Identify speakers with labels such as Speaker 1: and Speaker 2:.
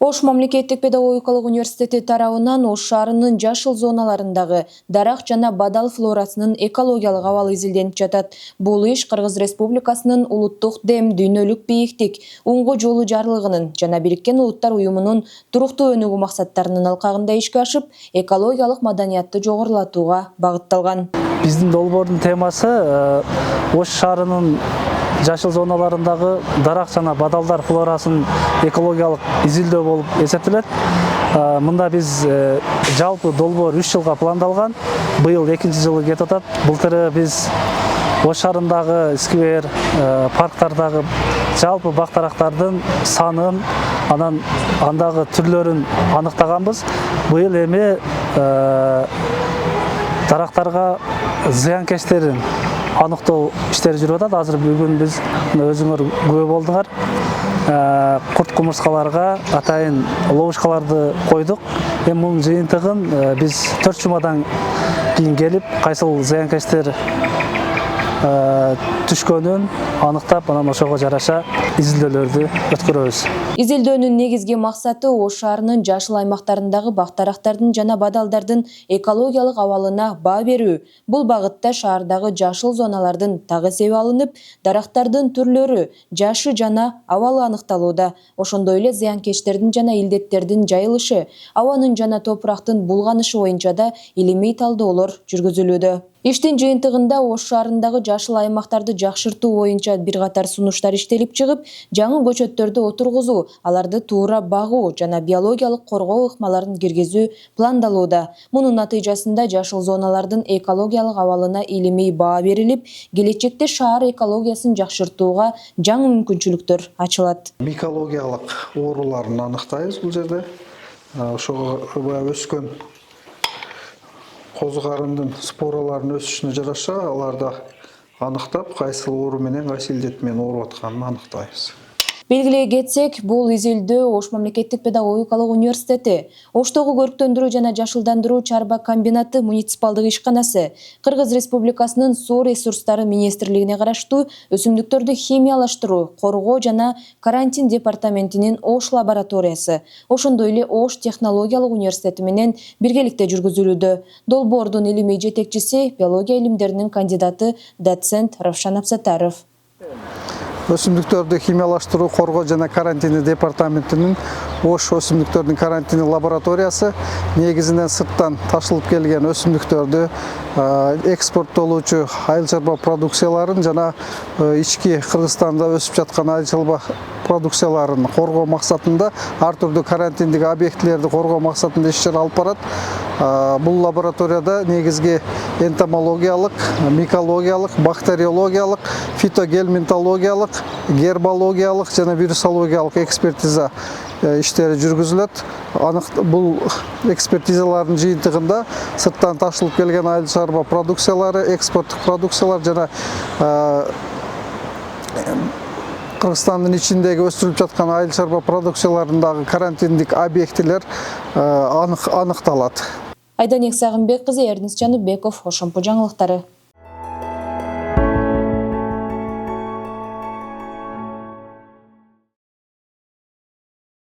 Speaker 1: Ош мамлекеттик педагогикалык университети тарабынан Ош шаарынын жашыл зоналарындагы дарак жана бадал флорасынын экологиялык абалы изилденип жатат. Бул иш Кыргыз Республикасынын улуттук дем дүйнөлүк бийиктик, унго жолу жарлыгынын жана Бириккен Улуттар уюмунун туруктуу өнүгүү максаттарынын алкагында ишке ашып, экологиялык маданиятты жогорулатууга багытталган.
Speaker 2: Биздин долбоордун темасы Ош шаарынын жашыл зоналарындагы дарак жана бадалдар флорасын экологиялык изилдөө болуп эсептелет. Мында биз жалпы долбоор 3 жылга пландалган. Быйыл 2-нчи жылы кетип атат. Былтыры биз Ош шаарындагы сквер, парктардагы жалпы бак-дарактардын санын, анан андагы түрлөрүн аныктаганбыз. Быйыл эми дарактарга зыянкечтерин аныктоо иштери жүрүп атат. Азыр бүгүн биз өзүңөр күбө болдуңар. Курт кумурскаларга атайын ловушкаларды койдук. Эми мунун жыйынтыгын биз 4 жумадан кийин келип, кайсыл зыянкечтер түшкөнүн аныктап, анан ошого жараша изилдөөлөрдү өткөрөбүз.
Speaker 1: Изилдөөнүн негизги максаты Ош шаарынын жашыл аймактарындагы бак-дарактардын жана бадалдардын экологиялык абалына баа берүү. Бул багытта шаардагы жашыл зоналардын так эсеби алынып, дарактардын түрлөрү, жашы жана абалы аныкталууда. Ошондой эле зыянкечтердин жана илдеттердин жайылышы, абанын жана топурактын булганышы боюнча да илимий талдоолор жүргүзүлүүдө. Иштин жыйынтыгында Ош шаарындагы жашыл аймактарды жакшыртуу боюнча бир катар сунуштар иштелип чыгып, жаңы көчөттөрдү отургузуу, аларды туура багуу жана биологиялык коргоо ыкмаларын киргизүү пландалууда. Мунун натыйжасында жашыл зоналардын экологиялык абалына илимий баа берилип, келечекте шаар экологиясын жакшыртууга жаңы мүмкүнчүлүктөр ачылат.
Speaker 3: Микологиялык ооруларын аныктайбыз бул жерде. Ошого өскөн козу-карындын спораларынын өсүшүнө жараша аларды аныктап, кайсыл оору менен, кайсы илдет менен ооруп атканын аныктайбыз.
Speaker 1: Белгилей кетсек, бул изилдөө Ош мамлекеттик педагогикалык университети, Оштогу көрктөндүрүү жана жашылдандыруу чарба комбинаты муниципалдык ишканасы, Кыргыз Республикасынын суу ресурстары министрлигине караштуу өсүмдүктөрдү химиялаштыруу, коргоо жана карантин департаментинин Ош лабораториясы, ошондой эле Ош технологиялык университети менен биргеликте жүргүзүлүүдө. Долбоордун илимий жетекчиси, биология илимдеринин кандидаты доцент Равшан Абсатаров.
Speaker 3: Өсүмдүктөрдү химиялаштыруу, коргоо жана карантини департаментинин Ош өсүмдүктөрдүн карантини лабораториясы негизинен сырттан ташылып келген өсүмдүктөрдү экспорттолуучу айыл чарба продукцияларын жана ички Кыргызстанда өсүп жаткан айыл чарба продукцияларын коргоо максатында ар түрдүү карантиндик объектилерди коргоо максатында иш-чара алып барат. Бул лабораторияда негизги энтомологиялык, микологиялык, бактериологиялык, фитогельминтологиялык, гербологиялык жана вирусологиялык экспертиза иштери жүргүзүлөт. Бул экспертизалардын жыйынтыгында сырттан ташылып келген айыл чарба продукциялары, экспорттук продукциялар жана Кыргызстандын ичиндеги өстүрүлүп жаткан айыл чарба продукцияларындагы карантиндик объектилер аныкталат.
Speaker 1: Айданик Сагынбек кызы, Эрнис Жаныбеков, Ошомпу жаңылыктары.